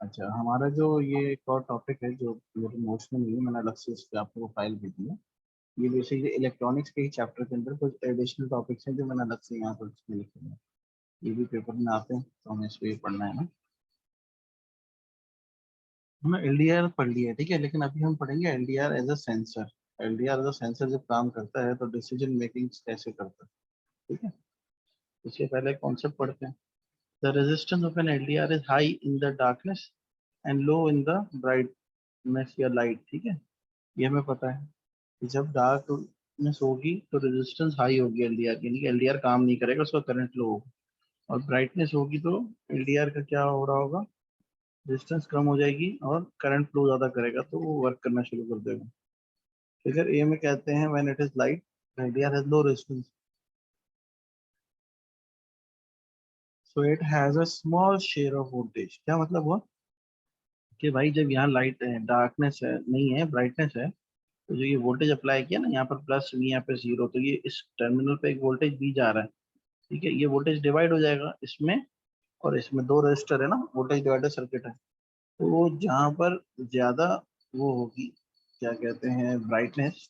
अच्छा, हमारा जो ये एक और टॉपिक है जो मेरे नोट्स में नहीं है, मैंने अलग से इस पे आपको फाइल भेजी है। ये बेसिकली इलेक्ट्रॉनिक्स के ही चैप्टर के अंदर कुछ एडिशनल टॉपिक्स हैं जो मैंने अलग से यहाँ पर इसमें लिखे हैं। ये भी पेपर में आते हैं तो हमें इस पे पढ़ना है ना। हमने एलडीआर पढ़ लिया है, ठीक है, लेकिन अभी हम पढ़ेंगे LDR as a sensor. LDR as a sensor जब काम करता है तो डिसीजन मेकिंग कैसे करता है, ठीक है। इससे पहले कॉन्सेप्ट पढ़ते हैं। The resistance of an LDR is high in the darkness and low in the brightness या लाइट, ठीक है। ये हमें पता है कि जब डार्कनेस होगी तो रेजिस्टेंस हाई होगी एलडीआर की, यानी कि एलडीआर काम नहीं करेगा, उसका करंट लो होगा। और ब्राइटनेस होगी तो एलडीआर का क्या हो रहा होगा, रेजिस्टेंस कम हो जाएगी और करंट फ्लो ज्यादा करेगा तो वो वर्क करना शुरू कर देगा। फिगर ए में कहते हैं when it is light LDR has low resistance so it has a small share of voltage. क्या मतलब हुआ कि भाई जब यहाँ लाइट है, डार्कनेस है नहीं है, ब्राइटनेस है, तो जो ये वोल्टेज अप्लाई किया ना, यहाँ पर प्लस वी, यहाँ पे जीरो, तो ये इस टर्मिनल पे एक वोल्टेज वी जा रहा है, ठीक है। ये वोल्टेज डिवाइड हो जाएगा इसमें और इसमें, दो रेजिस्टर है ना, वोल्टेज डिवाइडर सर्किट है। तो वो जहाँ पर ज्यादा वो होगी, क्या कहते हैं, ब्राइटनेस,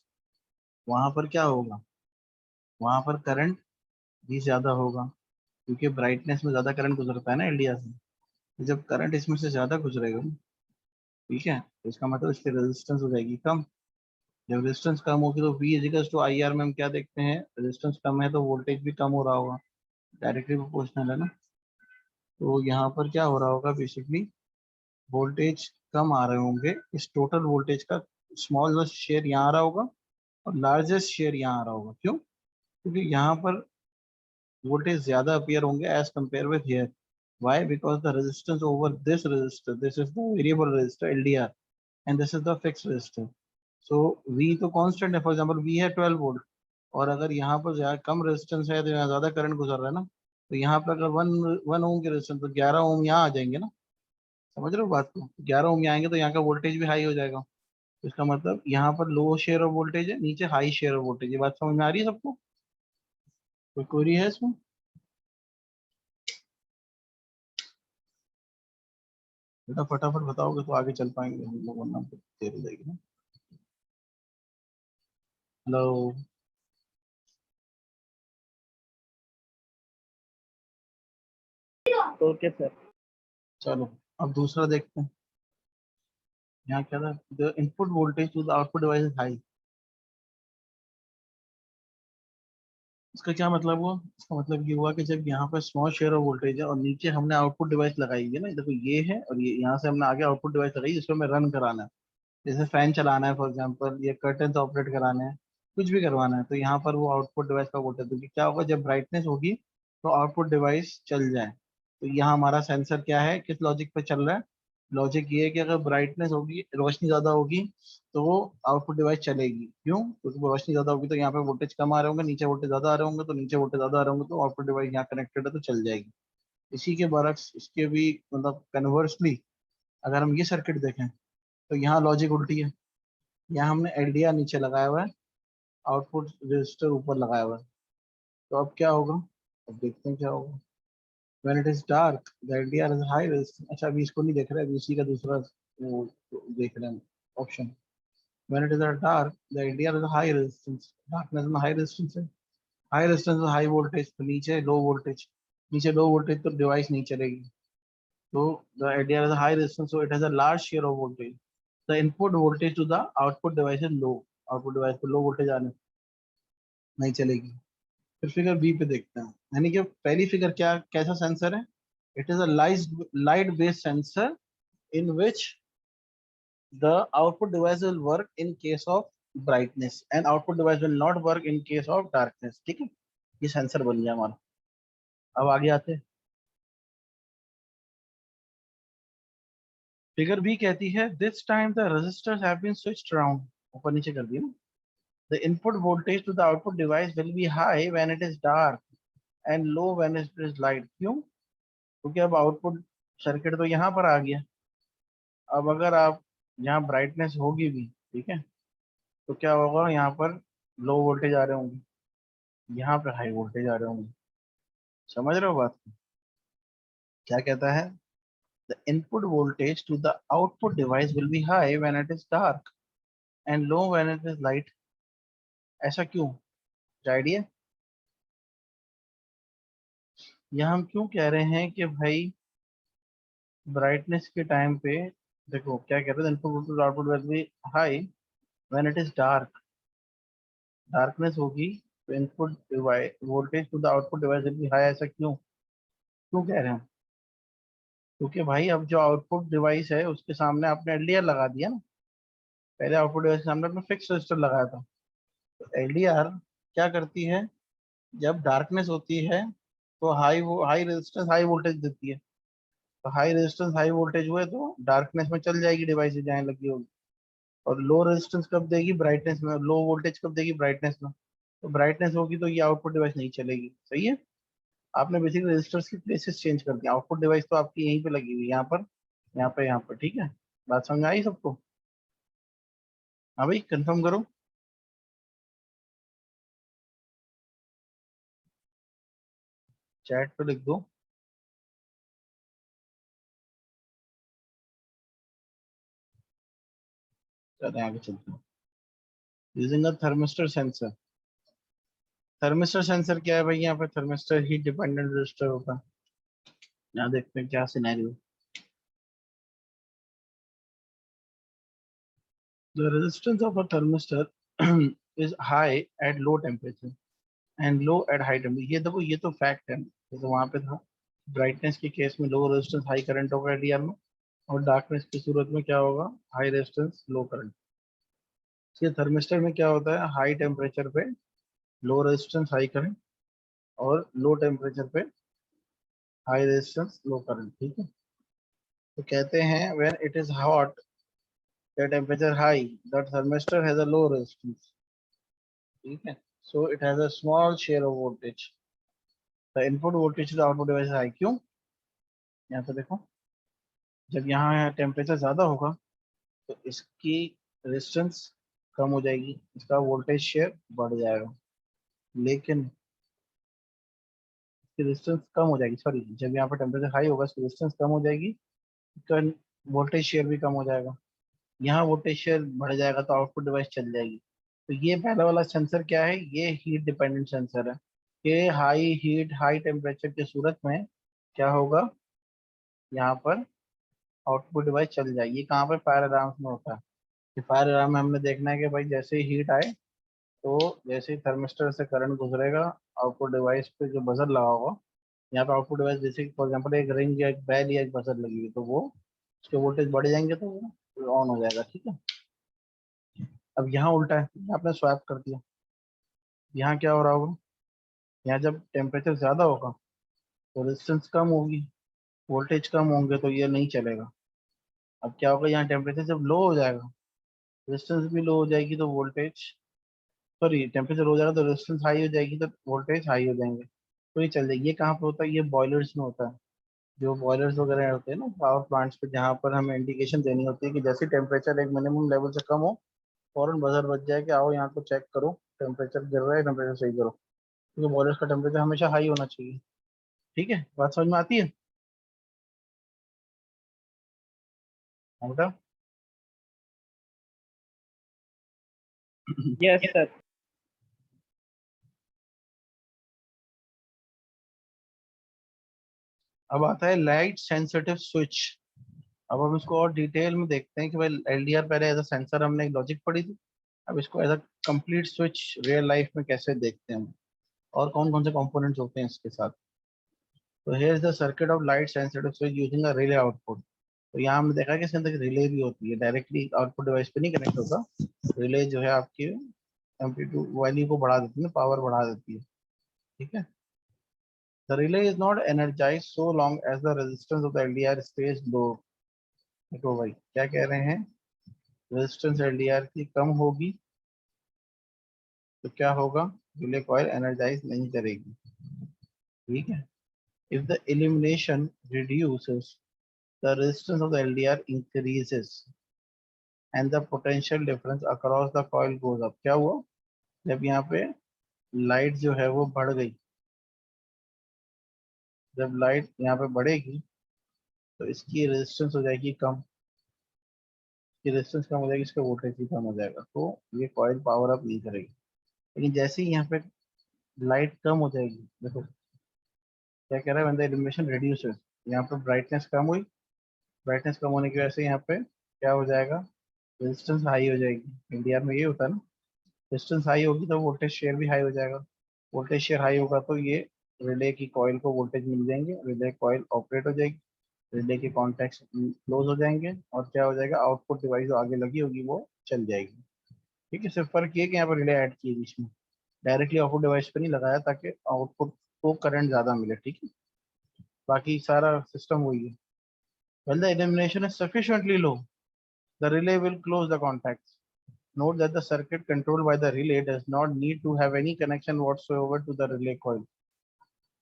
वहां पर क्या होगा, वहां पर करंट भी ज्यादा होगा, क्योंकि ब्राइटनेस में ज्यादा करंट गुजरता है ना एलडीआर से। तो जब करंट इसमें से ज्यादा गुजरेगा, ठीक है, तो इसका मतलब इसकी रेजिस्टेंस हो जाएगी कम। जब रेजिस्टेंस कम होगी तो V equals to I R में हम क्या देखते हैं, रेजिस्टेंस कम है तो वोल्टेज भी कम हो रहा होगा, डायरेक्टली प्रोपोर्शनल है ना। तो यहाँ पर क्या हो रहा होगा, बेसिकली वोल्टेज कम आ रहे होंगे, इस टोटल वोल्टेज का स्मॉल शेयर यहाँ आ रहा होगा और लार्जेस्ट शेयर यहाँ आ रहा होगा। क्यों? क्योंकि यहाँ पर वोल्टेज ज्यादा अपीयर होंगे as compared with here. Why? Because the resistance over this resistor, this is the variable resistor LDR and this is the fix resistor. So V तो कांस्टेंट है, फॉर एग्जांपल V है 12 volt, और अगर यहाँ पर ज्यादा कम resistance है तो यहाँ ज्यादा करंट गुजर रहा है ना, तो यहाँ पर अगर वन वन ओम की रेजिस्टेंस तो 11 ओम यहाँ आ जाएंगे ना। समझ रहे हो बात को? 11 ओम यहाँ आएंगे तो यहाँ का वोल्टेज भी हाई हो जाएगा। तो इसका मतलब यहाँ पर लो शेयर ऑफ वोल्टेज है, नीचे हाई शेयर ऑफ वोल्टेज। ये बात समझ में आ रही है सबको? कोई क्वेरी है इसमें? बेटा फटाफट बताओगे तो आगे चल पाएंगे हम लोग, वरना फिर देर हो जाएगी ना। हेलो। Okay sir. चलो अब दूसरा देखते हैं। यहाँ क्या था, the input voltage to the output device is high. इसका क्या मतलब हुआ? इसका मतलब ये हुआ कि जब यहाँ पर स्मॉल शेयर ऑफ वोल्टेज है और नीचे हमने आउटपुट डिवाइस लगाई है ना, देखो ये है, और ये यहाँ से हमने आगे आउटपुट डिवाइस लगाई जिसको हमें रन कराना है। जैसे फैन चलाना है फॉर एग्जांपल, ये कर्टन ऑपरेट कराने हैं, कुछ भी करवाना है, तो यहाँ पर वो आउटपुट डिवाइस का वोल्टेज, तो क्या होगा जब ब्राइटनेस होगी तो आउटपुट डिवाइस चल जाए। तो यहाँ हमारा सेंसर क्या है, किस लॉजिक पे चल रहा है? लॉजिक ये है कि अगर ब्राइटनेस होगी, रोशनी ज्यादा होगी, तो वो आउटपुट डिवाइस चलेगी। क्यों? क्योंकि वो रोशनी ज्यादा होगी तो यहाँ पे वोल्टेज कम आ रहे होंगे, नीचे वोल्टेज ज्यादा आ रहे होंगे, तो नीचे वोल्टेज ज्यादा आ रहे होंगे तो आउटपुट डिवाइस यहाँ कनेक्टेड है तो चल जाएगी। इसी के बरक्स इसके भी मतलब कन्वर्सली अगर हम ये सर्किट देखें तो यहाँ लॉजिक उल्टी है। यहाँ हमने एलडीआर नीचे लगाया हुआ है, आउटपुट रजिस्टर ऊपर लगाया हुआ है। तो अब क्या होगा, अब देखते हैं क्या होगा। When it is dark, the LDR is high resistance। अच्छा अभी इसको नहीं देख रहे, अभी इसी का दूसरा वो देख रहे हैं option. When it is dark, the LDR is high resistance। Darkness में हाई रेजिस्टेंस है, हाई रेजिस्टेंस हाई वोल्टेज, तो नीचे लो वोल्टेज, नीचे लो वोल्टेज तो डिवाइस नहीं चलेगी। तो the LDR is high resistance so it has a large share of voltage। The input voltage to the output device is low। Output device को low voltage आने नहीं चलेगी। फिर फिगर बी पे देखते हैं। यानी कि पहली फिगर क्या, कैसा सेंसर है? It is a light based sensor in which the output device will work in case of brightness and output device will not work in case of darkness, ठीक है। ये सेंसर बन गया हमारा। अब आगे आते हैं। फिगर बी कहती है this time the resistors have been switched around. ऊपर नीचे कर दिया ना। The input voltage to the output device will be high when it is dark and low when it is light. क्यों? क्योंकि अब आउटपुट सर्किट तो यहाँ पर आ गया। अब अगर आप यहाँ ब्राइटनेस होगी भी, ठीक है, तो क्या होगा, यहाँ पर लो वोल्टेज आ रहे होंगे, यहाँ पे हाई वोल्टेज आ रहे होंगे। समझ रहे हो बात को? क्या कहता है, The input voltage to the output device will be high when it is dark and low when it is light. ऐसा क्यों? आइडिया? यहाँ हम क्यों कह रहे हैं कि भाई ब्राइटनेस के टाइम पे देखो क्या कह रहे हैं, input voltage output will be high when it is dark, darkness होगी तो input voltage to the output device will be high. ऐसा क्यों क्यों कह रहे हैं? क्योंकि भाई अब जो आउटपुट डिवाइस है उसके सामने आपने एलडीआर लगा दिया ना, पहले आउटपुट डिवाइस के सामने आपने फिक्स रजिस्टर लगाया था। तो एलडीआर क्या करती है, जब डार्कनेस होती है तो हाई रेजिस्टेंस हाई वोल्टेज देती है। तो हाई रेजिस्टेंस हाई वोल्टेज हुए तो डार्कनेस में चल जाएगी डिवाइस जहाँ लगी होगी। और लो रेजिस्टेंस कब देगी? ब्राइटनेस में। लो वोल्टेज कब देगी? ब्राइटनेस में। तो ब्राइटनेस होगी तो ये आउटपुट डिवाइस नहीं चलेगी। सही है? आपने बेसिकली रजिस्टर्स की प्लेसेस चेंज कर दिया। आउटपुट डिवाइस तो आपकी यहीं पे लगी हुई है, यहाँ पर, यहाँ पे, यहाँ पर। ठीक है, बात समझ आई सबको? हाँ भाई, कंफर्म करो। चैट पे लिख दो। चलते हैं आगे, चलते हैं। Using a thermistor sensor. Thermistor sensor क्या है भाई? यहाँ पे थर्मिस्टर हीट डिपेंडेंट रजिस्टर होता है। यहाँ देखते हैं क्या scenario. The resistance of a thermistor is high at low temperature and low at high temperature। ये देखो, ये तो फैक्ट है, जैसे वहां पे था। ब्राइटनेस के केस में लो रेजिस्टेंस हाई करंट होगा एलडीआर में, और डार्कनेस की सूरत में क्या होगा? High resistance low current. ये थर्मिस्टर में क्या होता है? हाई टेम्परेचर पे लो रेजिस्टेंस हाई करंट, और लो टेम्परेचर पे हाई रेजिस्टेंस लो करंट। ठीक है? तो कहते हैं when it is hot, the temperature high, the thermistor has a low resistance. ठीक है? So it has a small share of voltage. The input voltage to the output device high. क्यों? यहाँ पे देखो, जब यहाँ टेम्परेचर ज्यादा होगा तो इसकी रेजिस्टेंस कम हो जाएगी, इसका वोल्टेज शेयर बढ़ जाएगा। लेकिन इसकी रेजिस्टेंस कम हो जाएगी, सॉरी, जब यहाँ पर टेम्परेचर हाई होगा इसकी रेजिस्टेंस कम हो जाएगी, इसका वोल्टेज शेयर भी कम हो जाएगा। यहाँ वोल्टेज शेयर बढ़ जाएगा तो आउटपुट डिवाइस चल जाएगी। तो ये पहला वाला सेंसर क्या है? ये हीट डिपेंडेंट सेंसर है कि हाई हीट हाई टेम्परेचर की सूरत में क्या होगा, यहाँ पर आउटपुट डिवाइस चल जाएगी। ये कहाँ पे? फायर अलार्म में होता है। कि फायर अलार्म में हमने देखना है कि भाई जैसे ही हीट आए तो जैसे ही थर्मिस्टर से करंट गुजरेगा, आउटपुट डिवाइस पे जो बजर लगा होगा, यहाँ पे आउटपुट डिवाइस जैसे फॉर एग्जाम्पल एक रिंग या एक बेल या एक बजर लगी हुई, तो वो उसके वोल्टेज बढ़ जाएंगे तो वो ऑन हो जाएगा। ठीक है? अब यहाँ उल्टा है, आपने स्वैप कर दिया। यहाँ क्या हो रहा होगा? यहाँ जब टेम्परेचर ज्यादा होगा तो रेजिस्टेंस कम होगी, वोल्टेज कम होंगे तो ये नहीं चलेगा। अब क्या होगा? यहाँ टेम्परेचर जब लो हो जाएगा, रेजिस्टेंस भी लो हो जाएगी तो वोल्टेज, सॉरी, टेम्परेचर हो जाएगा तो रेजिस्टेंस हाई हो जाएगी तो वोल्टेज हाई हो जाएंगे, तो ये चल जाएगी। ये कहाँ पे होता है? ये बॉयलर्स में होता है। जो बॉयलर्स वगैरह होते हैं ना पावर प्लांट्स पे, जहाँ पर हमें इंडिकेशन देनी होती है कि जैसे टेम्परेचर एक मिनिमम लेवल से कम हो, फौरन बजर बज जाए कि आओ यहाँ को चेक करो, टेम्परेचर गिर रहा है, टेम्परेचर सही करो। क्योंकि बॉयलर्स का टेम्परेचर हमेशा हाई होना चाहिए। ठीक है, बात समझ में आती है? हाँ बेटा। Yes sir. अब आता है लाइट सेंसिटिव स्विच। अब हम इसको और डिटेल में देखते हैं कि भाई एलडीआर पहले एज अ सेंसर हमने एक लॉजिक पढ़ी थी, अब इसको as a complete switch real life में कैसे देखते हैं हम, और कौन कौन से कंपोनेंट्स होते हैं इसके साथ। तो here is the circuit of light sensitive switch using a relay output. तो यहाँ हमने देखा कि इसके अंदर रिले भी होती है, डायरेक्टली आउटपुट डिवाइस पे नहीं कनेक्ट होता। रिले जो है आपकी एम्पलीट्यूड वैल्यू को बढ़ा देती है, पावर बढ़ा देती है। ठीक है? The relay is not energized so long as the resistance of the LDR stays low। देखो भाई क्या कह रहे हैं, रेजिस्टेंस एलडीआर की कम होगी तो क्या होगा? रिले कॉइल एनर्जाइज नहीं करेगी। ठीक है? If the illumination reduces, the resistance of the LDR increases and the potential difference across the coil goes up। क्या हुआ? जब यहाँ पे लाइट जो है वो बढ़ गई, जब लाइट यहाँ पे बढ़ेगी तो इसकी रेजिस्टेंस हो जाएगी कम, इसकी रेजिस्टेंस कम हो जाएगी, इसका वोल्टेज भी कम हो जाएगा, तो ये कॉइल पावर अप नहीं करेगी। लेकिन जैसे ही यहाँ पे लाइट कम हो जाएगी, देखो क्या कह रहा है, व्हेन द इल्यूमिनेशन रिड्यूसेस, यहाँ पे ब्राइटनेस कम हुई, ब्राइटनेस कम होने की वजह से यहाँ पे क्या हो जाएगा, रेजिस्टेंस हाई हो जाएगी। एलडीआर में ये होता है ना, रेजिस्टेंस हाई होगी तो वोल्टेज शेयर भी हाई हो जाएगा, वोल्टेज शेयर हाई होगा तो ये रिले की कॉइल को वोल्टेज मिल जाएंगे, रिले कॉइल ऑपरेट हो जाएगी, रिले के कॉन्टैक्ट्स क्लोज हो जाएंगे, और क्या हो जाएगा, आउटपुट डिवाइस जो आगे लगी होगी वो चल जाएगी। ठीक है, सिर्फ फर्क ये कि यहाँ पर रिले ऐड किए बीच में, डायरेक्टली आउटपुट डिवाइस पे नहीं लगाया ताकि आउटपुट को करंट ज्यादा मिले। ठीक है, बाकी सारा सिस्टम वही है। When the illumination is sufficiently low, the relay will close the contacts. Note that the circuit controlled by the relay does not need to have any connection whatsoever to the relay coil.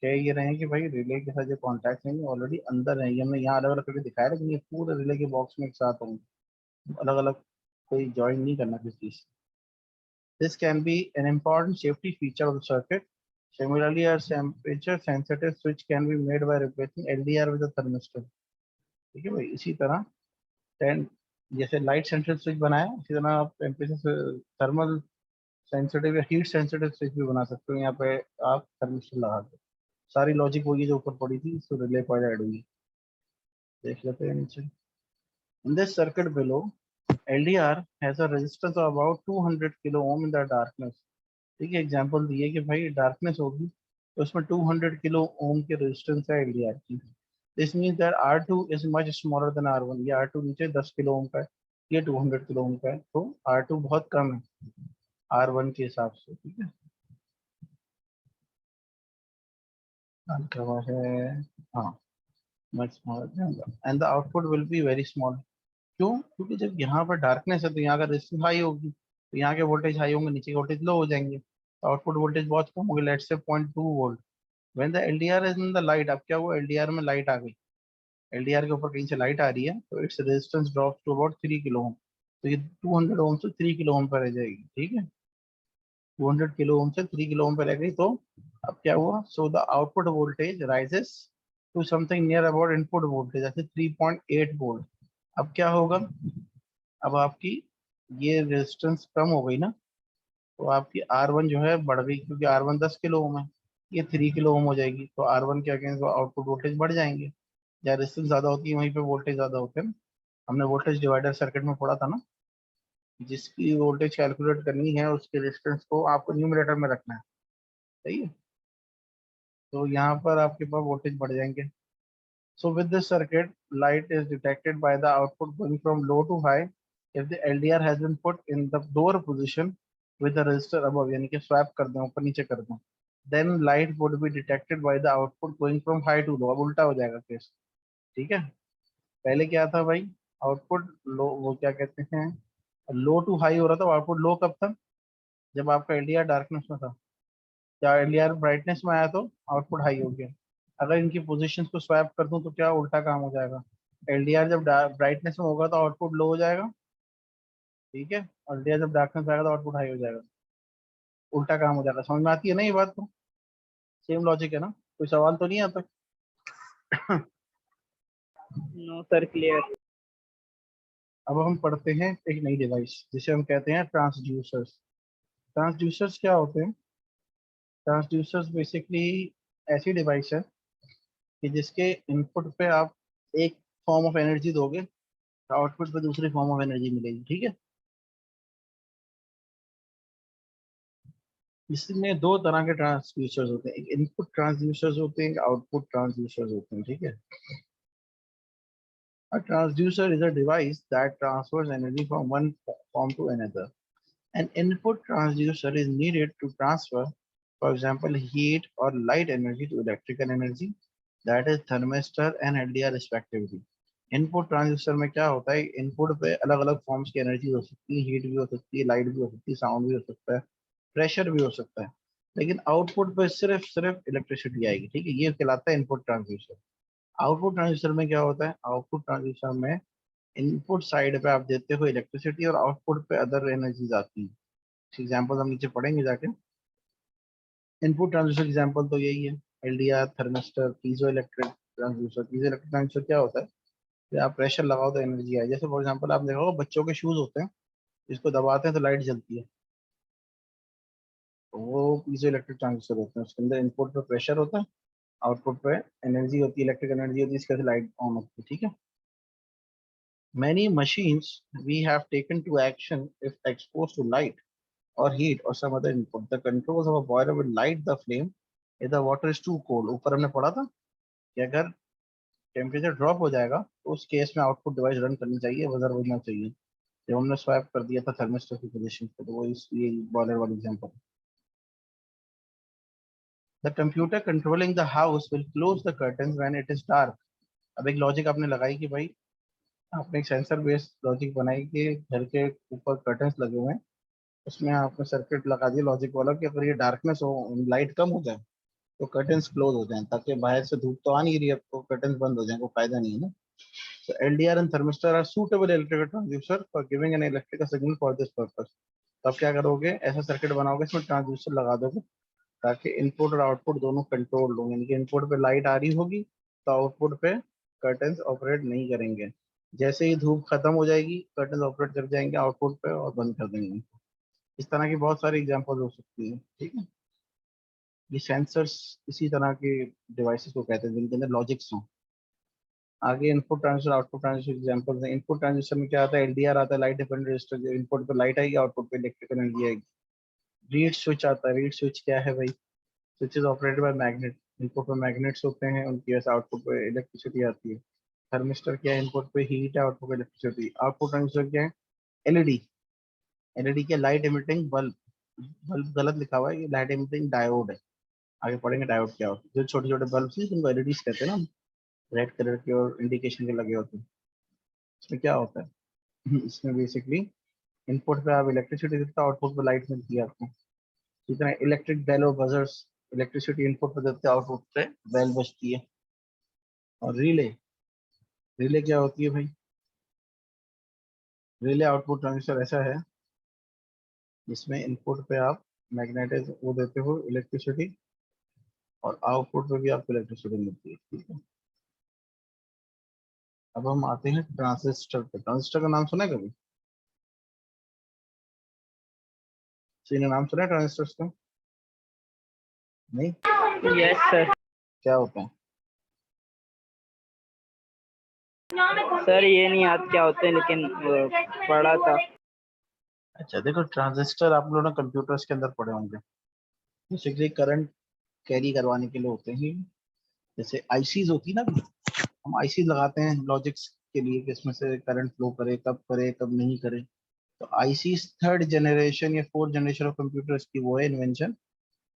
कह ये रहे हैं कि भाई relay के साथ जो contact हैं ऑलरेडी अंदर है, ये हमने यहाँ अलग अलग करके दिखाया, लेकिन ये पूरे रिले के बॉक्स में एक साथ होंगे, अलग अलग कोई ज्वाइन नहीं करना किसी चीज। This can be an important safety feature of the circuit. Similarly, a temperature sensitive switch can be made by replacing LDR with a thermistor. ठीक है भाई, इसी तरह टेन जैसे लाइट सेंसिटिव स्विच बनाया, इसी तरह आप टेम्परेचर थर्मल सेंसिटिव या हीट सेंसिटिव स्विच भी बना सकते हो। यहाँ पे आप थर्मिस्टर लगा दो, सारी लॉजिक वही है जो ऊपर पड़ी थी, इसको रिले कॉइल ऐड हुई। देख लेते हैं नीचे। In this circuit below LDR has a resistance of about 200 kilo ohm in the darkness. ठीक है, एग्जांपल दिए कि भाई डार्कनेस होगी तो उसमें 200 किलो ओम की रेजिस्टेंस है LDR की। This means that R2 is much smaller than R1। ये R2 नीचे 10 किलो ओम का है, ये 200 किलो ओम का है, तो R2 बहुत कम है R1 के हिसाब से। ठीक है, लिखा हुआ है, हाँ, much smaller and the output will be very small. क्यों? क्योंकि जब यहाँ पर डार्कनेस है तो यहाँ का रेजिस्टेंस हाई होगी, तो यहाँ के वोल्टेज हाई होंगे, नीचे के वोल्टेज लो हो जाएंगे, तो आउटपुट वोल्टेज बहुत कम होगी, let's say 0.2 volt. When the LDR is in the light, अब क्या हुआ, एलडीआर में लाइट आ गई, एलडीआर के ऊपर कहीं से लाइट आ रही है, तो its resistance drop to about 3 kilo ohm. तो ये 200 ओम से 3 किलो ओम पर रह जाएगी। ठीक है, 200 किलो ओम से 3 किलो ओम पर रह गई, तो अब क्या हुआ, so the output voltage rises to something near about input voltage, जैसे 3.8 वोल्ट। अब क्या होगा, अब आपकी ये रेजिस्टेंस कम हो गई ना, तो आपकी R1 जो है बढ़ गई, क्योंकि R1 10 किलो ओम है, ये 3 किलो ओम हो जाएगी, तो R1 के अगेंस्ट आउटपुट वोल्टेज बढ़ जाएंगे। जहाँ रेजिस्टेंस ज्यादा होती है वहीं पे वोल्टेज ज्यादा होते हैं ना। हमने वोल्टेज डिवाइडर सर्किट में पढ़ा था ना, जिसकी वोल्टेज कैलकुलेट करनी है उसके रेजिस्टेंस को आपको न्यूमरेटर में रखना है। सही है, तो यहाँ पर आपके पास वोल्टेज बढ़ जाएंगे। So with this circuit, light is detected by the output going from low to high if the LDR has been put in the lower position with the resistor above, यानी कि स्वैप कर दें, ऊपर नीचे कर दें, then light would be detected by the output going from high to low। अब उल्टा हो जाएगा केस। ठीक है, पहले क्या था भाई, आउटपुट लो, वो क्या कहते हैं, लो टू हाई हो रहा था, आउटपुट लो कब था, जब आपका एलडीआर डार्कनेस में था, या एलडीआर ब्राइटनेस में आया तो आउटपुट हाई हो गया। अगर इनकी पोजीशंस को स्वैप कर दूं तो क्या उल्टा काम हो जाएगा, एलडीआर जब ब्राइटनेस में होगा तो आउटपुट लो हो जाएगा। ठीक है, और एलडीआर जब डार्कनेस में आएगा तो आउटपुट हाई हो जाएगा, उल्टा काम हो जाएगा। समझ में आती है ना ये बात? तो सेम लॉजिक है ना, कोई सवाल तो नहीं आता? No sir, clear. अब हम पढ़ते हैं एक नई डिवाइस जिसे हम कहते हैं ट्रांसड्यूसर्स। ट्रांसड्यूसर्स क्या होते हैं? ट्रांसड्यूसर्स बेसिकली ऐसी डिवाइस है कि जिसके इनपुट पे आप एक फॉर्म ऑफ एनर्जी दोगे, आउटपुट पे दूसरी फॉर्म ऑफ एनर्जी मिलेगी। ठीक है, इसमें दो तरह के ट्रांसड्यूसर्स होते हैं, एक इनपुट ट्रांसड्यूसर्स होते हैं, एक आउटपुट ट्रांसड्यूसर्स होते हैं। ठीक है, a transducer is a device that transfers energy from one form to another. An input transducer is needed to transfer, for example, heat or light energy to electrical energy, that is thermistor and LDR respectively. Input transistor में क्या होता है, input पे अलग अलग forms की energy हो सकती है, हीट भी हो सकती है, लाइट भी हो सकती है, साउंड भी हो सकता है, प्रेशर भी हो सकता है, लेकिन आउटपुट पे सिर्फ सिर्फ इलेक्ट्रिसिटी आएगी। ठीक है, ये कहलाता है इनपुट ट्रांजिस्टर। आउटपुट ट्रांजिस्टर में क्या होता है, आउटपुट ट्रांजिस्टर में इनपुट साइड पे आप देते हो इलेक्ट्रिसिटी और आउटपुट पे अदर एनर्जीज आती है। एग्जाम्पल हम नीचे पढ़ेंगे जाके। इनपुट ट्रांजिस्टर एग्जाम्पल तो यही है, LDR, thermistor, piezo electric transistor. Piezo electric transistor क्या होता है, फिर आप प्रेशर लगाओ तो एनर्जी आए। जैसे फॉर एग्जांपल आप देखो बच्चों के शूज होते हैं, इसको दबाते हैं तो लाइट जलती है, तो वो पीजो इलेक्ट्रिक ट्रांजिस्टर होते हैं। उसके अंदर इनपुट पे प्रेशर होता है, आउटपुट पे एनर्जी होती है, इलेक्ट्रिक एनर्जी होती है, इसके वजह से लाइट ऑन होती है। ठीक है। Many machines we have taken to action if exposed to light or heat or some other input. The controls of a boiler will light the flame if the water is too cold. ऊपर हमने पढ़ा था कि अगर temperature drop हो जाएगा तो उस केस में आउटपुट डिवाइस रन करनी चाहिए, बजर बजना चाहिए। जब हमने स्वैप कर दिया था थर्मिस्टर की पोजीशन पे, तो वो ये बॉयलर वाली example. The computer controlling the house will close the curtains when it is dark. अब एक लॉजिक आपने लगाई कि भाई आपने एक सेंसर बेस्ड लॉजिक बनाई कि घर के ऊपर कर्टन्स लगे हुए हैं, उसमें आपने सर्किट लगा दिया लॉजिक वाला कि अगर ये डार्कनेस हो, लाइट कम हो जाए तो कर्टन्स क्लोज हो जाएं, ताकि बाहर से धूप तो आ नहीं रही है, तो कर्टन्स बंद हो जाएं, कोई फायदा नहीं है ना। So LDR and thermistor are suitable electrical transducer for giving an electrical signal for this purpose. तो अब क्या करोगे, ऐसा सर्किट बनाओगे इसमें ट्रांसड्यूसर लगा दोगे ताकि इनपुट और आउटपुट दोनों कंट्रोल होंगे, यानी कि इनपुट पे लाइट आ रही होगी तो आउटपुट पे कर्टन्स ऑपरेट नहीं करेंगे। जैसे ही धूप खत्म हो जाएगी कर्टन्स ऑपरेट कर जाएंगे आउटपुट पे और बंद कर देंगे। इस तरह की बहुत सारी एग्जांपल्स हो सकती है। ठीक है। ये सेंसर्स इसी तरह के डिवाइसेस को कहते हैं जिनके अंदर लॉजिक्स हों। आगे input transistor output transistor examples हैं। इनपुट ट्रांजिस्टर में क्या आता है, एलडीआर आता है, लाइट डिपेंडेंट रजिस्टर, जो इनपुट पे लाइट आएगी आउटपुट पे इलेक्ट्रिकल एनर्जी आएगी। रीड स्विच आता है। रीड स्विच क्या है भाई, switch is operated by magnet. Input पे मैग्नेट्स होते हैं, उनकी वजह से आउटपुट पे इलेक्ट्रिसिटी आती है। थर्मिस्टर क्या है, इनपुट पे हीट है, आउटपुट पे इलेक्ट्रिसिटी। आउटपुट ट्रांजिस्टर क्या है, एलईडी। एलईडी क्या, लाइट इमिटिंग बल्ब। बल्ब गलत लिखा हुआ है, ये लाइट इमिटिंग डायोड है। आगे पढ़ेंगे डायोड क्या होता है। जो छोटे छोटे बल्ब हैं जिनको एलईडीज कहते हैं ना, रेड कलर के और इंडिकेशन के लगे होते हैं। इसमें क्या होता है इसमें बेसिकली इनपुट पे आप इलेक्ट्रिसिटी देते हो, आउटपुट पे लाइट मिलती है आपको। ठीक है। इलेक्ट्रिक बेल और बजर्स, इलेक्ट्रिसिटी इनपुट पे देते हैं, आउटपुट पे बेल बजती है। और रिले, रिले क्या होती है भाई, रिले आउटपुट ट्रांजिस्टर ऐसा है जिसमें इनपुट पे आप मैग्नेटिक वो देते हो इलेक्ट्रिसिटी, और आउटपुट पे भी आपको इलेक्ट्रिसिटी मिलती है। ठीक है। अब हम आते हैं ट्रांजिस्टर पे। ट्रांजिस्टर का नाम सुना है कभी, किसी ने नाम सुना है ट्रांजिस्टर का? नहीं। Yes sir. क्या होता है? सर ये नहीं याद क्या होते हैं, लेकिन पढ़ा था। अच्छा देखो, ट्रांजिस्टर आप लोगों ने कंप्यूटर्स के अंदर पढ़े होंगे। बेसिकली करंट कैरी करवाने के लिए होते हैं। जैसे आईसीज होती है ना, हम आईसी लगाते हैं लॉजिक्स के लिए कि इसमें से करंट फ्लो करे कब नहीं करे। तो आईसी थर्ड जनरेशन या फोर्थ जनरेशन ऑफ कंप्यूटर्स की वो है इन्वेंशन।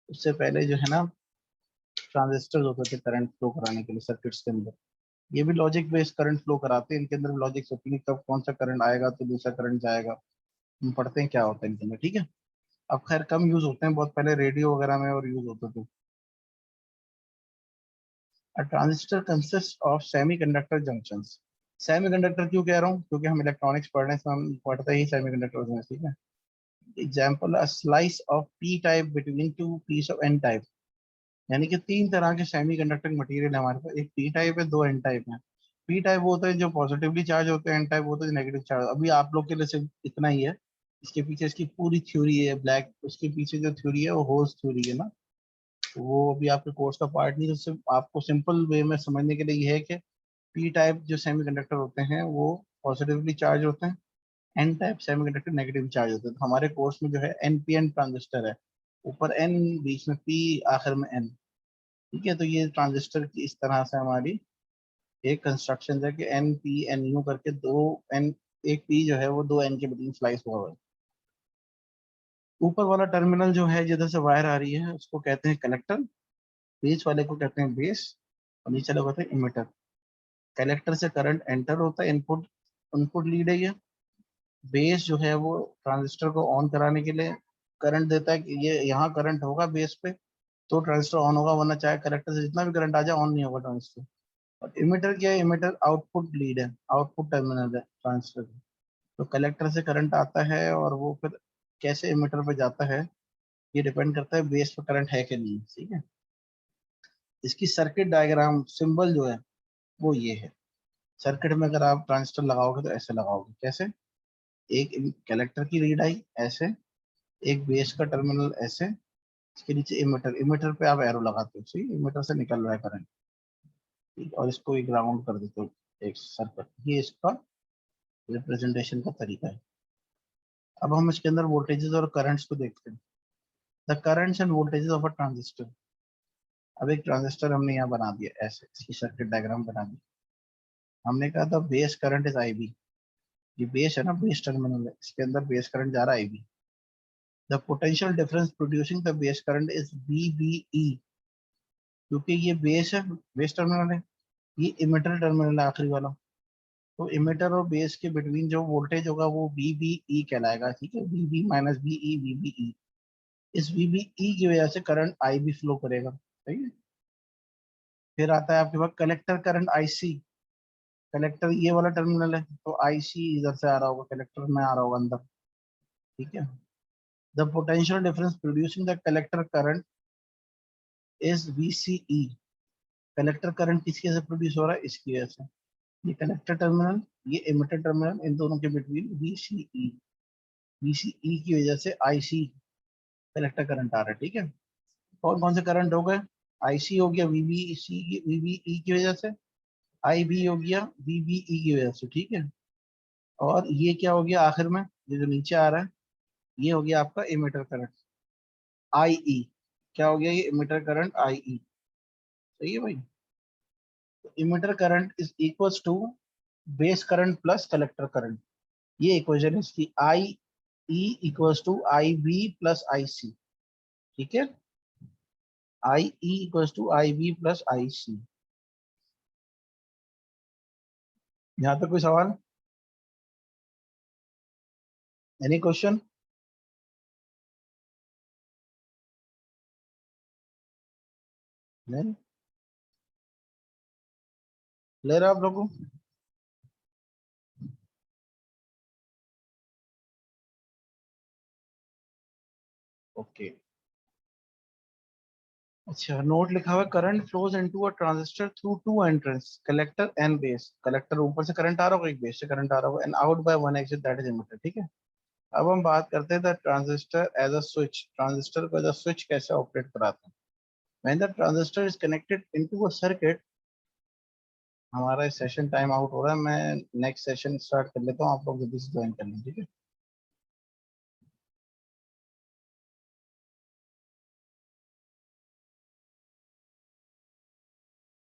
उससे पहले जो है ना ट्रांजिस्टर होते थे करंट फ्लो कराने के लिए सर्किट्स के अंदर। ये भी लॉजिक बेस्ड करंट फ्लो कराते हैं, इनके अंदर भी लॉजिक्स होती है कब कौन सा करंट आएगा तो दूसरा करंट जाएगा। हम पढ़ते हैं क्या होता है इनके अंदर। ठीक है। अब खैर कम यूज होते हैं, बहुत पहले रेडियो वगैरह में और यूज होते थे। A transistor consists of semiconductor junctions. Semiconductor क्यों कह रहा हूँ, क्योंकि हम इलेक्ट्रॉनिक्स पढ़ रहे हैं, इसमें हम पढ़ते ही सेमीकंडक्टर्स में। ठीक है। Example, a slice of P type between two piece of N type. यानी कि तीन तरह के सेमीकंडक्टर मटेरियल हमारे पास, एक पी टाइप है, दो एन टाइप है। पी टाइप वो होता है जो पॉजिटिवली चार्ज होते हैं, एन टाइप वो होता है जो नेगेटिव चार्ज। अभी आप लोग के लिए सिर्फ इतना ही है, इसके पीछे इसकी पूरी थ्योरी है ब्लैक, उसके पीछे जो थ्योरी है वो होल्स थ्योरी है ना, तो वो अभी आपके कोर्स का पार्ट नहीं है। तो सिर्फ आपको सिंपल वे में समझने के लिए ये है कि पी टाइप जो सेमीकंडक्टर होते हैं वो पॉजिटिवली चार्ज होते हैं, N type semiconductor negative charge होते हैं। तो हमारे कोर्स में जो है एनपीएन ट्रांजिस्टर है, ऊपर एन, बीच में पी, आखिर में एन। ठीक है। तो ये ट्रांजिस्टर की इस तरह से हमारी एक कंस्ट्रक्शन है कि एन पी एन यू करके दो एन, एक पी जो है वो दो एन के बीच स्लाइस हुआ हुआ है। ऊपर वाला टर्मिनल जो है जिधर से वायर आ रही है उसको कहते हैं कलेक्टर, बीच वाले को कहते हैं बेस, और नीचे वाले को कहते हैं इमिटर। कलेक्टर से करंट एंटर होता है, इनपुट इनपुट लीड है ये। बेस जो है वो ट्रांजिस्टर को ऑन कराने के लिए करंट देता है कि ये यहाँ करंट होगा बेस पे तो ट्रांजिस्टर ऑन होगा, वरना चाहे कलेक्टर से जितना भी करंट आ जाए ऑन नहीं होगा ट्रांजिस्टर। और इमिटर क्या है, इमिटर आउटपुट लीड है, आउटपुट टर्मिनल है ट्रांजिस्टर। तो कलेक्टर से करंट आता है और वो फिर कैसे इमिटर पे जाता है ये डिपेंड करता है बेस पे करंट है कि नहीं। ठीक है। इसकी सर्किट डायग्राम सिंबल जो है वो ये है। सर्किट में अगर आप ट्रांजिस्टर लगाओगे तो ऐसे लगाओगे, कैसे, एक कलेक्टर की रीड आई ऐसे, एक बेस का टर्मिनल ऐसे, इसके नीचे इमीटर, इमीटर पे आप एरो लगाते हो, सही, इमीटर से निकल रहा है करंट, ठीक, और इसको एक ग्राउंड कर देते हो एक सर्किट, ये इसका रिप्रेजेंटेशन का तरीका है। अब हम इसके अंदर वोल्टेजेस और करंट्स को देखते हैं। The currents and voltages of a transistor. अब एक ट्रांजिस्टर हमने यहाँ बना दिया ऐसे, इसकी सर्किट डायग्राम बना दी। हमने कहा था base current is I B, ये बेस है ना, बेस टर्मिनल है, इसके अंदर बेस करंट जा रहा है I B. The potential difference producing the base current is B B E, क्योंकि ये बेस है, बेस टर्मिनल है, ये इमीटर टर्मिनल है आखिरी वाला, तो इमीटर और बेस के बिटवीन जो वोल्टेज होगा वो बी बी ई कहलाएगा, ठीक है, B B minus B E, B B E. इस बी बी ई की वजह से करंट आई बी फ्लो करेगा, सही है। फिर आता है आपके पास collector current I C. Collector ये वाला टर्मिनल है, तो आई सी इधर से आ रहा होगा, कलेक्टर में आ रहा होगा अंदर, ठीक है। The potential difference producing the collector current is V C E. Collector current किसकी वजह से प्रोड्यूस हो रहा है, इसकी वजह से, ये कलेक्टर टर्मिनल, ये इमिटर टर्मिनल, इन दोनों के between V C E, V C E की वजह से आई सी कलेक्टर करंट आ रहा है, ठीक है। कौन कौन से करंट हो गए, आई सी हो गया वीबीसी, वीबीई की वजह से, आई बी हो गया वीबीई की वजह से, ठीक है। और ये क्या हो गया आखिर में, ये जो नीचे आ रहा है, ये हो गया आपका इमीटर करंट आई ई। क्या हो गया, ये इमीटर करंट आई ई, सही है भाई। तो emitter current is equals to base current plus collector current, ये इक्वेशन है इसकी, I E equals to I B plus I C, ठीक है, I E equals to I B plus I C. यहाँ पे कोई सवाल, एनी क्वेश्चन? नहीं ले रहे आप लोगों, ओके। अच्छा, नोट लिखा हुआ है, current flows into a transistor through two entrance, collector and base. Collector ऊपर से करंट आ रहा होगा, एक बेस से करंट आ रहा होगा, and out by one exit that is emitter, ठीक है। अब हम बात करते हैं the transistor as a switch. Transistor को एज अ स्विच कैसे ऑपरेट कराते हैं। When the transistor is connected into a circuit. हमारा सेशन टाइम आउट हो रहा है, मैं नेक्स्ट सेशन स्टार्ट कर लेता हूँ, आप लोग जल्दी से ज्वाइन कर लें, ठीक है।